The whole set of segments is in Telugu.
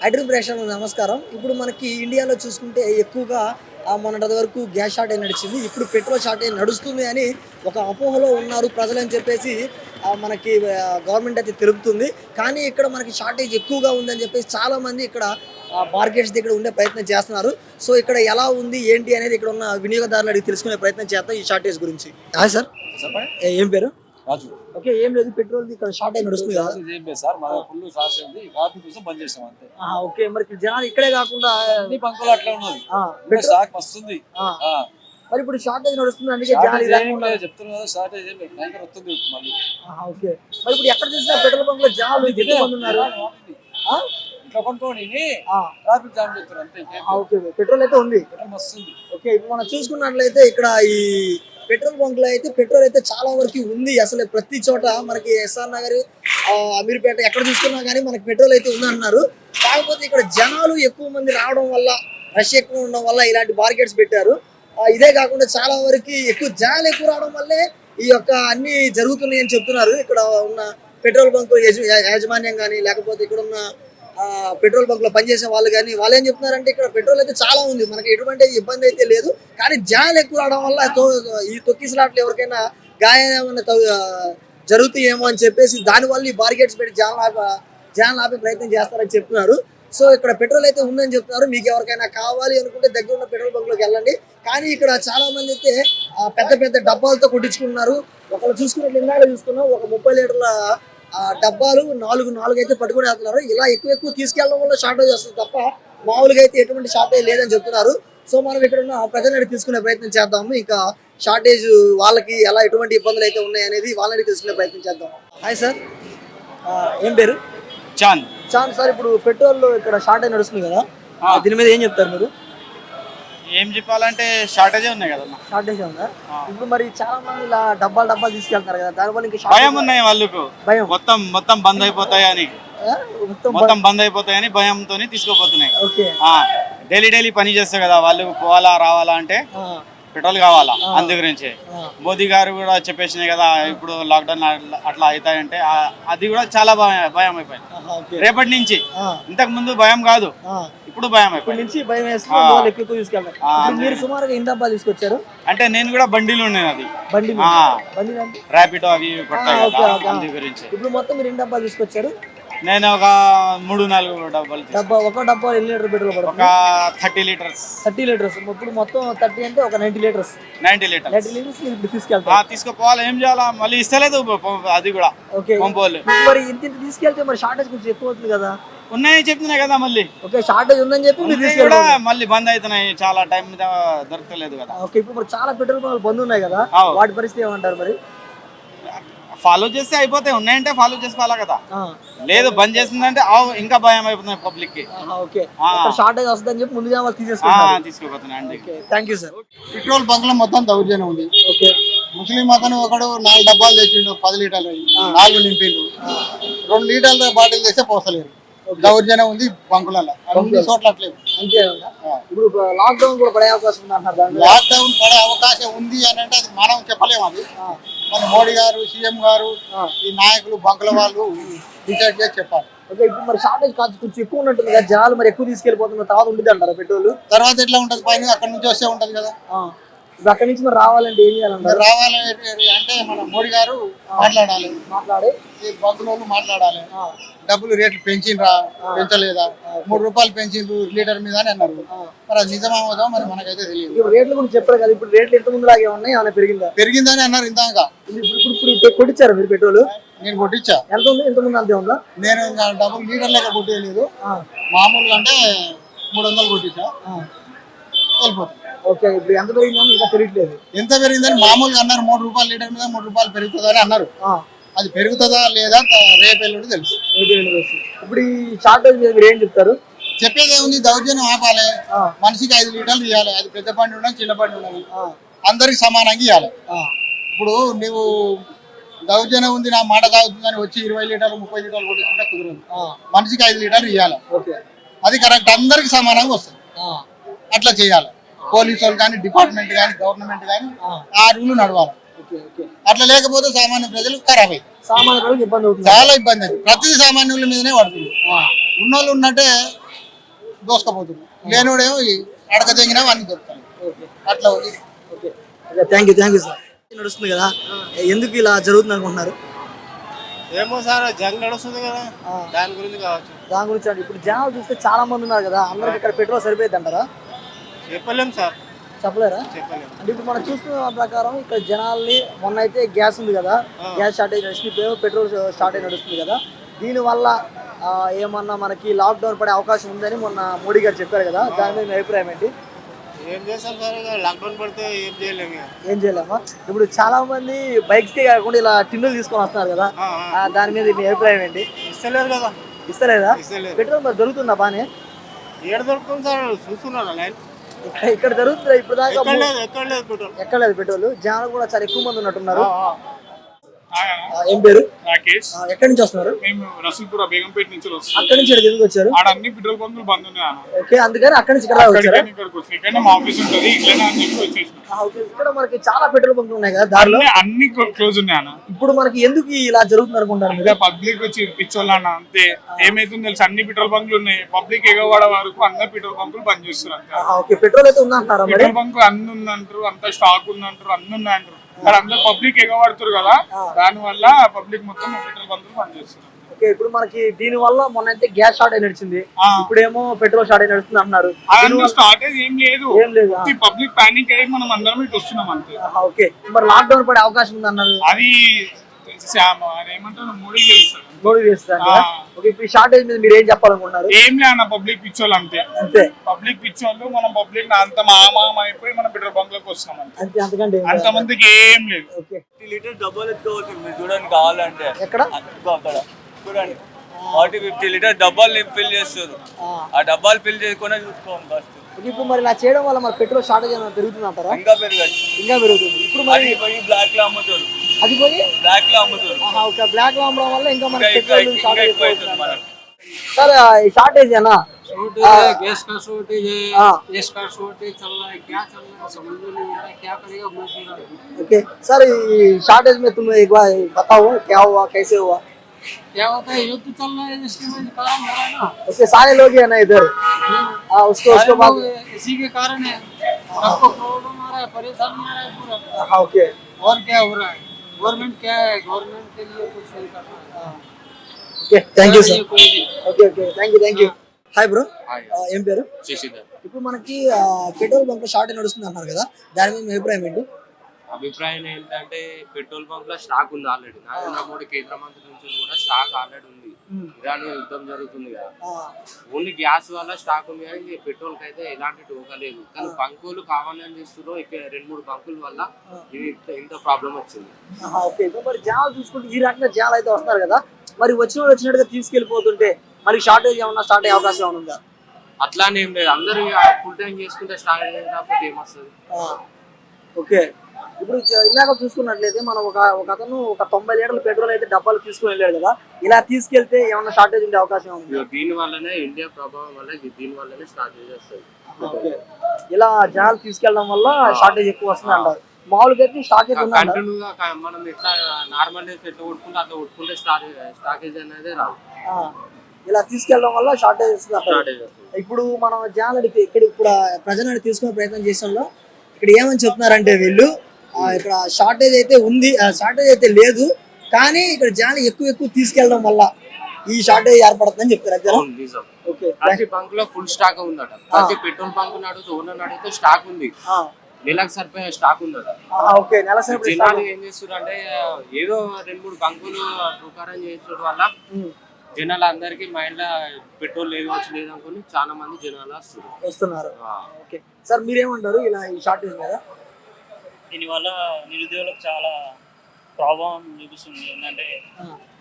ఐడ్రీమ్ ప్రేక్షకులకు నమస్కారం. ఇప్పుడు మనకి ఇండియాలో చూసుకుంటే ఎక్కువగా మొన్నటి వరకు గ్యాస్ షార్టేజ్ నడిచింది. ఇప్పుడు పెట్రోల్ షార్టేజ్ నడుస్తుంది అని ఒక అపోహలో ఉన్నారు ప్రజలని చెప్పేసి మనకి గవర్నమెంట్ అయితే తెలుపుతుంది. కానీ ఇక్కడ మనకి షార్టేజ్ ఎక్కువగా ఉందని చెప్పేసి చాలామంది ఇక్కడ మార్కెట్స్ దగ్గర ఉండే ప్రయత్నం చేస్తున్నారు. సో ఇక్కడ ఎలా ఉంది ఏంటి అనేది ఇక్కడ ఉన్న వినియోగదారులు అడిగి తెలుసుకునే ప్రయత్నం చేద్దాం ఈ షార్టేజ్ గురించి. సార్ ఏం పేరు? రాజు. ఓకే, ఏం లేదు, పెట్రోల్ ఇక్కడ షార్టేజ్ నడుస్తుంది కదా. ఏం లేదు సార్, మా ఫుల్ షార్ట్ ఉంది, కాఫీ కోసం బంద్ చేసాం అంతే. ఓకే, మరి జనాలు ఇక్కడే కాకుండా అన్ని బంకులు అట్లా ఉన్నది, స్టాక్ వస్తుంది. మరి ఇప్పుడు షార్టేజ్ నడుస్తుంది అందుకే చెప్తున్నా కదా, షార్టేజ్ ఏం లేదు, ట్యాంకర్ వస్తుంది మళ్ళీ. ఓకే, మరి ఇప్పుడు ఎక్కడ చూసినా పెట్రోల్ బంక్ లో జనాలు ఎక్కువ మంది ఉన్నారు. ఇట్లా కొనుక్కోండి ట్రాఫిక్ జామ్ చేస్తారు అంతే. ఓకే, పెట్రోల్ అయితే ఉంది, వస్తుంది. ఓకే, ఇప్పుడు మనం చూసుకున్నట్లయితే ఇక్కడ ఈ పెట్రోల్ బంక్ లో అయితే పెట్రోల్ అయితే చాలా వరకు ఉంది. అసలు ప్రతి చోట మనకి ఎస్ఆర్ నగర్, అమీర్పేట ఎక్కడ చూసుకున్నా కానీ మనకి పెట్రోల్ అయితే ఉంది అంటున్నారు. కాకపోతే ఇక్కడ జనాలు ఎక్కువ మంది రావడం వల్ల, రష్ ఎక్కువ ఉండడం వల్ల ఇలాంటి మార్కెట్స్ పెట్టారు. ఇదే కాకుండా చాలా వరకు జనాలు ఎక్కువ రావడం వల్లే ఈ యొక్క అన్ని జరుగుతున్నాయి అని చెప్తున్నారు. ఇక్కడ ఉన్న పెట్రోల్ బంక్ యాజమాన్యం కానీ, లేకపోతే ఇక్కడ ఉన్న పెట్రోల్ బంక్ లో పనిచేసే వాళ్ళు కానీ వాళ్ళు ఏం చెప్తున్నారంటే ఇక్కడ పెట్రోల్ అయితే చాలా ఉంది, మనకి ఎటువంటి ఇబ్బంది అయితే లేదు. కానీ జనాలు ఎక్కువ రావడం వల్ల ఈ తొక్కిసలాట్లు ఎవరికైనా గాయం ఏమైనా జరుగుతాయేమో అని చెప్పేసి దానివల్ల ఈ బార్గెట్స్ పెట్టి జనాలు ఆపే ప్రయత్నం చేస్తారని చెప్తున్నారు. సో ఇక్కడ పెట్రోల్ అయితే ఉందని చెప్తున్నారు. మీకు ఎవరికైనా కావాలి అనుకుంటే దగ్గర ఉన్న పెట్రోల్ బంక్ లోకి వెళ్ళండి. కానీ ఇక్కడ చాలా మంది అయితే పెద్ద పెద్ద డబ్బాలతో కొట్టించుకుంటున్నారు. ఒకళ్ళు చూసుకున్నట్లు ఇందాక చూసుకున్నాం, ఒక 30 లీటర్ల డబ్బాలు నాలుగు అయితే పట్టుకుని వెళ్తున్నారు. ఇలా ఎక్కువ తీసుకెళ్ళడం వల్ల షార్టేజ్ వస్తుంది తప్ప మామూలుగా అయితే ఎటువంటి షార్టేజ్ లేదని చెప్తున్నారు. సో మనం ఇక్కడ ఉన్న ప్రజలను తీసుకునే ప్రయత్నం చేద్దాము. ఇంకా షార్టేజ్ వాళ్ళకి ఎలా ఎటువంటి ఇబ్బందులు అయితే ఉన్నాయి అనేది వాళ్ళని తెలుసుకునే ప్రయత్నం చేద్దాం. హాయ్ సార్, ఏం పేరు? చాంద్. సార్, ఇప్పుడు పెట్రోల్ ఇక్కడ షార్టేజ్ నడుస్తుంది కదా, దీని మీద ఏం చెప్తారు మీరు? ఏం చెప్పాలంటే షార్టేజ్ ఉన్నాయి కదా. షార్టేజ్ ఉందా? ఇప్పుడు మరి చాలా మంది ఇలా డబ్బాలు తీసుకెళ్తారు కదా, దానివల్ల ఇంకా భయం ఉన్నాయి వాళ్ళకు, భయం మొత్తం బంద్ అయిపోతాయని, మొత్తం బంద్ అయిపోతాయని భయంతో తీసుకోపోతున్నాయి. డైలీ పని చేస్తారు కదా వాళ్ళు, పోవాలా రావాలా అంటే పెట్రోల్ కావాలా. అందు గురించి మోదీ గారు కూడా చెప్పేసినాయి కదా, ఇప్పుడు లాక్డౌన్ అట్లా అవుతాయంటే అది కూడా చాలా భయం అయిపోయింది రేపటి నుంచి. ఇంతకు ముందు భయం కాదు, ఇప్పుడు భయం అయిపోయింది. మీరు సుమారుగా ఎన్ని డబ్బాలు తీసుకొచ్చారు? అంటే నేను కూడా బండిలో ఉండేది, అది ర్యాపిడో అవి అందు గురించి. ఇప్పుడు మొత్తం మీరు ఎన్ని డబ్బాలు తీసుకొచ్చారు? నేను ఒక 3-4 డబ్బాలు. ఒక డబ్బా ఎన్ని లీటర్ పెట్రోల్ పడుతుంది? ఒక 30 లీటర్స్. ఇప్పుడు మొత్తం 30 అంటే ఒక 90 లీటర్స్. 90 లీటర్స్ తీసుకుపోవాలి. ఏం చేయాలా, మళ్ళీ ఇస్తలేదు అది కూడా పంపోలు. మరి ఇంత తీసుకెళ్తే మరి షార్టేజ్ కొంచెం ఎక్కువ అవుతుంది కదా. ఉన్నాయని చెప్తున్నాయి కదా మళ్ళీ. ఓకే, షార్టేజ్ ఉందని చెప్పి కూడా మళ్ళీ బంద్ అవుతున్నాయి, చాలా టైం దొరకలేదు కదా. ఓకే, ఇప్పుడు మరి చాలా పెట్రోల్ బంకులు బంద్ ఉన్నాయి కదా, వాటి పరిస్థితి ఏమంటారు? మరి ఫాలో చేస్తే అయిపోతాయి, ఉన్నాయంటే ఫాలో చేసుకోవాలా కదా. లేదు బంద్ చేసిందంటే ఇంకా భయం అయిపోతుంది పబ్లిక్ కి. షార్టేజ్ వస్తుందని చెప్పి ముందుగా వాళ్ళు తీసుకోపోతున్నాయి. Thank you sir. Petrol bunk లో మొత్తం దౌర్జన్యం ఉంది. ఓకే, ముస్లిం అతను ఒకడు 4 డబ్బాలు తెచ్చిండు, 10 లీటర్లు 4 నింపిండు, 2 లీటర్ల బాటిల్ తెస్తే పోసలేరు. దౌర్జన్యం ఉంది బంకులలో, అన్ని చోట్ల అట్లేదు. ఇప్పుడు లాక్డౌన్ కూడా పడే అవకాశం ఉంది. లాక్డౌన్ పడే అవకాశం ఉంది అని అంటే అది మనం చెప్పలేము. అది మన మోడీ గారు, సీఎం గారు, ఈ నాయకులు, బంకుల వాళ్ళు డిసైడ్ చేసి చెప్పాలి. ఓకే, ఇప్పుడు మరి షార్టేజ్ కాస్ట్ కొంచెం ఎక్కువ ఉన్నట్టుంది కదా, జనాలు మరి ఎక్కువ తీసుకెళ్ళిపోతున్న తర్వాత ఉంటుంది అంటారా పెట్రోల్? తర్వాత ఎట్లా ఉంటది, పైన అక్కడ నుంచి వస్తే ఉంటది కదా. అక్కడి నుంచి మరి రావాలంటే ఏం చేయాలంటారు? రావాలి అంటే మన మోడీ గారు మాట్లాడి ఈ బంకుల వాళ్ళు మాట్లాడాలి. డబ్బులు రేట్లు పెంచిండ్రా, పెంచలేదా, 3 రూపాయలు పెంచిండ్రు లీటర్ మీద అని అన్నారు. మరి అది నిజమవుదా మరి మనకైతే తెలియదు. రేట్ల గురించి చెప్పారు కదా, ఇప్పుడు రేట్లు ఎంత ముందు లాగే ఉన్నాయి, ఏమైనా పెరిగిందని అన్నారు ఇందాక. ఇప్పుడు కొట్టించారు మీరు పెట్రోల్? నేను కొట్టించా. ఎంత ఉంది, ఎంత ముందు అంతే ఉందా? నేను ఇంకా డబ్బులు లీటర్ లెక్క కొట్టేయలేదు, మామూలుగా అంటే 300 కొట్టించా, వెళ్ళిపోతుంది. ఓకే, ఇప్పుడు ఎంత పెరిగిందని ఇంకా తెలియట్లేదు. ఎంత పెరిగిందని మామూలుగా అన్నారు, 3 రూపాయలు లీటర్ మీద 3 రూపాయలు పెరుగుతుందని అన్నారు. అది పెరుగుతుందా లేదా రేపు ఎల్లుండి తెలుసు. ఇప్పుడు ఈ షార్టేజ్ మీద మీరు ఏం చెప్తారు? చెప్పేది ఏముంది, దౌర్జన్యం ఆపాలి. మనిషికి 5 లీటర్లు ఇవ్వాలి, అది పెద్ద బండి ఉండదు చిన్న బండి ఉండదు, అందరికి సమానంగా ఇవ్వాలి. ఇప్పుడు నువ్వు దౌర్జన్యం ఉంది, నా మాట తాగుతుందని వచ్చి 20 లీటర్లు 30 లీటర్లు కొట్టించుకుంటే కుదరదు. మనిషికి 5 లీటర్లు ఇవ్వాలి, అది కరెక్ట్, అందరికి సమానంగా వస్తుంది. అట్లా చేయాలి. పోలీసు వాళ్ళు కానీ, డిపార్ట్మెంట్ కానీ, గవర్నమెంట్ కానీ ఆ రూల్ నడవాలి. అట్లా లేకపోతే సామాన్య ప్రజలు ఖరాబ్ అవుతారు, సామాన్య ప్రజలకు ఇబ్బంది అవుతుంది. చాలా ఇబ్బంది అవుతుంది. ప్రతిదీ సామాన్యుల మీదనే పడుతుంది. ఉన్నోళ్ళు ఉన్నట్టే దోసుకపోతుంది, లేనివాడేమో అడక తెగినా అన్ని దొరుకుతాయి. అట్లా ఉంది. Thank you sir. నడుస్తుంది కదా, ఎందుకు ఇలా జరుగుతుంది అనుకుంటున్నారు? ఏమో సార్, జంగ్ నడుస్తుంది కదా, దాని గురించి కావచ్చు. దాని గురించి అంటే ఇప్పుడు జనాలు చూస్తే చాలా మంది ఉన్నారు కదా, అందరికి ఇక్కడ పెట్రోల్ సరిపోయింది అంటారా? చెప్పలేం సార్, చెప్పలేరా? చెప్పలేం. అంటే ఇప్పుడు మనం చూస్తున్న ప్రకారం ఇక్కడ జనాల్ని మొన్న అయితే గ్యాస్ ఉంది కదా, గ్యాస్ షార్టేజ్ నడుస్తుంది, ఇప్పుడు పెట్రోల్ షార్టేజ్ నడుస్తుంది కదా, దీనివల్ల ఏమన్నా మనకి లాక్డౌన్ పడే అవకాశం ఉందని మొన్న మోడీ గారు చెప్పారు కదా, దాని మీద మీ అభిప్రాయం ఏంటి? ఏం చేస్తాం సార్, ఇక లాక్డౌన్ పడితే ఏం చేయలేము. ఏం చేయలేమా? ఇప్పుడు చాలా మంది బైక్స్ కి కాకుండా ఇలా టిన్నులు తీసుకొని వస్తున్నారు కదా, దాని మీద మీ అభిప్రాయం ఏంటి? ఇస్తలేరు కదా. ఇస్తలేదా? ఇస్తలేదు. పెట్రోల్ మరి దొరుకుతుందా బానే? ఏడ దొరుకుతుంది సార్, చూస్తున్నారా లైన్? ఇక్కడ దొరుకుతుందా ఇప్పుడు దాకా? ఎక్కడ లేదు పెట్రోల్. ఎక్కడ లేదు పెట్రోల్. జనాలు కూడా చాలా ఎక్కువ మంది ఉన్నట్టున్నారు. ఏం పేరు? రాకేష్. ఎక్కడి నుంచి వస్తున్నారు? మేము రసూల్పుర బేగంపేట నుంచి వస్తాం. అక్కడి నుంచి ఇక్కడికి ఎందుకు వచ్చారు? ఆడ అన్ని పెట్రోల్ బంకులు బంద్ ఉన్నాయి అన్న. ఓకే, అందుకని అక్కడి నుంచి ఇక్కడ వచ్చారా? ఇక్కడికి వచ్చి ఇక్కడ మా ఆఫీస్ ఉంటుంది, ఇట్లనే అని చెప్పి వచ్చేసిన. ఓకే, ఇక్కడ మనకి చాలా పెట్రోల్ బంకులు ఉన్నాయి కదా దారిలో, అన్ని క్లోజ్ ఉన్నాయి అన్న. ఇప్పుడు మనకి ఎందుకు ఇలా జరుగుతుంది అనుకుంటారు మీరు? పబ్లిక్ వచ్చి పిచ్చోళ్ళు అన్న, అంతే. ఏమైతుంది తెలుసు, అన్ని పెట్రోల్ బంకులు ఉన్నాయి, పబ్లిక్ ఎగవాడ వరకు అన్ని పెట్రోల్ బంకులు బంద్ చేస్తారు అంతే. ఓకే, పెట్రోల్ అయితే ఉందంటారా? పెట్రోల్ బంకు అన్ని ఉందంటారు, అంత స్టాక్ ఉందంటారు, అన్ని ఉన్నాయంటారు. మరి అందరు పబ్లిక్ ఎగవాడుతారు కదా, దాని వల్ల పబ్లిక్ మొత్తం పెట్రోల్ బంకులు బంద్ చేస్తారు. ఓకే, ఇప్పుడు మనకి దీని వల్ల మొన్న అయితే గ్యాస్ షార్టేజ్ నడిచింది, ఇప్పుడేమో పెట్రోల్ షార్టేజ్ నడుస్తుంది అంటున్నారు. స్టార్టేజ్ ఏం లేదు, ఏం లేదు. పబ్లిక్ పానిక్ అయ్యి మనం అందరం ఇటు వస్తున్నాం అంతే. ఓకే, మరి లాక్డౌన్ పడే అవకాశం ఉంది అన్నారు. అది ఏమంటారు, మోడీ చేస్తారు. మోడీ చేస్తారు. ఓకే, ఇప్పుడు షార్టేజ్ మీద మీరు ఏం చెప్పాలనుకుంటున్నారు? ఏం లేదన్న, పబ్లిక్ పిచ్చోళ్ళు అంతే. అంతే, పబ్లిక్ పిచ్చోళ్ళు, మనం పబ్లిక్ అంత మామ అయిపోయి మనం పెట్రోల్ బంక్ లోకి వస్తున్నాం అంతే, అంతకంటే అంత మందికి ఏం లేదు. ఓకే, 50 లీటర్ డబ్బాలు ఎత్తుకోవచ్చు మీరు చూడండి, కావాలంటే ఎక్కడ అక్కడ చూడండి 40-50 లీటర్ డబ్బాలు ఫిల్ చేస్తారు. ఆ డబ్బాలు ఫిల్ చేయకుండా చూసుకోండి ఫస్ట్. ఇప్పుడు మరి ఇలా చేయడం వల్ల మరి పెట్రోల్ షార్టేజ్ ఏమైనా పెరుగుతుంది అంటారా? ఇంకా పెరగచ్చు, ఇంకా పెరుగుతుంది. ఇప్పుడు మరి అది పోయి బ్లాక్ లో అమ్ముతారు, అది పోయి బ్లాక్ లో అమ్ముతారు. ఓకే, బ్లాక్ లో అమ్మడం వల్ల ఇంకా మనకి ఇంకా పెట్రోల్ షార్టేజ్ ఎక్కువ అవుతుంది మనకు. सर शॉर्टेज है ना, गैस का शॉर्टेज है, गैस का शॉर्टेज चल रहा है, क्या चल रहा है समझ में नहीं आ रहा है, क्या करेगा मोदी। ओके सर, शॉर्टेज में तुम एक बार बताओ क्या हुआ, कैसे हुआ? क्या होता है, युद्ध चल रहा है, इसके वजह से कारण हो रहा है ना, उसके सारे लोग ही है ना इधर। उसको बाद इसी के कारण है, सबको प्रॉब्लम आ रहा है, परेशानी आ रहा है पूरा। ओके, और क्या हो रहा है, गवर्नमेंट क्या है, गवर्नमेंट के लिए कुछ नहीं कर रहा है। ఓకే, థ్యాంక్ యూ ये సార్. कोई भी okay okay, thank you. Hi bro, ఏం పేరు? ఇప్పుడు మనకి పెట్రోల్ బంక్ షార్టేజ్ నడుస్తుంది అన్నారు కదా, దాని మీద మీ అభిప్రాయం ఏంటి? అభిప్రాయం ఏంటంటే పెట్రోల్ బంక్ లో స్టాక్ ఉంది ఆల్రెడీ. నరేంద్ర మోడీ కేంద్ర మంత్రి నుంచి కూడా స్టాక్ ఆల్రెడీ ఉంది. ఇరాన్ యుద్ధం జరుగుతుంది కదా, ఓన్లీ గ్యాస్ వల్ల స్టాక్ ఉంది కానీ పెట్రోల్ కి అయితే ఎలాంటి టోకా లేదు. కానీ బంకులు కావాలని చేస్తున్నారు, ఇక్కడ 2-3 బంకుల వల్ల ఇది ఇంత ప్రాబ్లం వచ్చింది. ఓకే, ఇప్పుడు మరి జనాలు చూసుకుంటే ఈ రకంగా జనాలు అయితే వస్తున్నారు కదా, మరి వచ్చినట్టుగా తీసుకెళ్లిపోతుంటే మరి షార్టేజ్ ఏమన్నా స్టార్ట్ అయ్యే అవకాశం ఏమైనా ఉందా? అట్లానే ఏం లేదు, అందరూ ఫుల్ టైం చేసుకుంటే స్టార్ట్ అయ్యేటప్పుడు ఏమొస్తుంది. ఓకే, ఇప్పుడు ఇందాక చూసుకున్నట్లయితే మనం ఒక అతను ఒక 90 లీటర్ల పెట్రోల్ అయితే డబ్బాలు తీసుకుని వెళ్ళాడు కదా, ఇలా తీసుకెళ్తే ఏమన్నా షార్టేజ్ ఉండే అవకాశం ఉంది? దీని వల్లనే ఇండియా ప్రభావం వల్ల దీని వల్లనే స్టార్ట్ చేస్తుంది. ఓకే, ఇలా జనాలు తీసుకెళ్ళడం వల్ల షార్టేజ్ ఎక్కువ వస్తుంది అంటారు. మామూలుగా అయితే స్టాకేజ్ ఉంది కంటిన్యూగా మనం ఎట్లా నార్మల్ డేస్ ఎట్లా కొట్టుకుంటే అట్లా కొట్టుకుంటే స్టాకేజ్ అనేది రాదు. ఇలా తీసుకెళ్ళడం వల్ల షార్టేజ్ వస్తుంది అంటారు. ఇప్పుడు మనం జనాలు అడిగితే ఇక్కడ ఇప్పుడు ప్రజలను తీసుకునే ప్రయత్నం చేసాంలో ఇక్కడ ఏమని చెప్తున్నారంటే వీళ్ళు ఇక్కడ షార్టేజ్ అయితే ఉంది, షార్టేజ్ అయితే లేదు, కానీ ఇక్కడ జనాలు ఎక్కువ తీసుకెళ్ళడం వల్ల ఈ షార్టేజ్ ఏర్పడుతుందని చెప్తారు. ఓకే, ప్రతి బంక్ లో ఫుల్ స్టాక్ ఉందట. ప్రతి పెట్రోల్ బంక్ అడిగితే ఓనర్ అడిగితే స్టాక్ ఉంది, నెలకు సరిపోయే స్టాక్ ఉందట. ఓకే, నెల సరిపోయే జనాలు ఏం చేస్తున్నారు అంటే ఏదో 2-3 బంకులు ప్రకారం చేసడం వల్ల జనాలు అందరికి మైండ్ లో పెట్రోల్ లేదు అనుకుని చాలా మంది జనాలు వస్తున్నారు. ఓకే సార్, మీరేమంటారు ఇలా ఈ షార్టేజ్ మీద? దీనివల్ల నిరుద్యోగులకు చాలా ప్రభావం చూపిస్తుంది. ఏంటంటే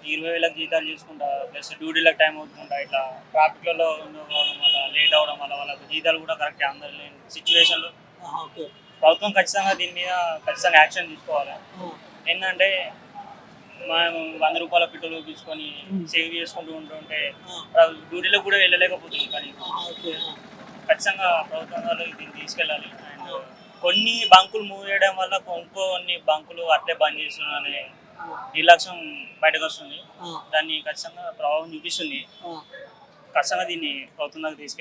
20,000 జీతాలు చేసుకుంటా, ప్లస్ డ్యూటీలకు టైం అవుతుంటా, ఇట్లా ట్రాఫిక్లలో ఉండడం వల్ల లేట్ అవడం వల్ల వాళ్ళకు జీతాలు కూడా కరెక్ట్గా అందలేని సిచ్యువేషన్లో ప్రభుత్వం ఖచ్చితంగా దీని మీద ఖచ్చితంగా యాక్షన్ తీసుకోవాలి. ఏంటంటే మనం 100 రూపాయల పెట్రోల్ తీసుకొని సేవ్ చేసుకుంటూ ఉంటుంటే డ్యూటీలో కూడా వెళ్ళలేకపోతున్నాం. కానీ ఖచ్చితంగా ప్రభుత్వం వాళ్ళు దీన్ని తీసుకెళ్ళాలి. అండ్ కొన్ని బంకులు మూవ్ చేయడం వల్ల కొన్ని బంకులు అట్లే బంద్ చేస్తున్నారనే నిర్లక్ష్యం బయటకు వస్తుంది. దాన్ని ఖచ్చితంగా ప్రభావం చూపిస్తుంది. ఖచ్చితంగా దీన్ని ప్రభుత్వం దాకా తీసుకెళ్ళి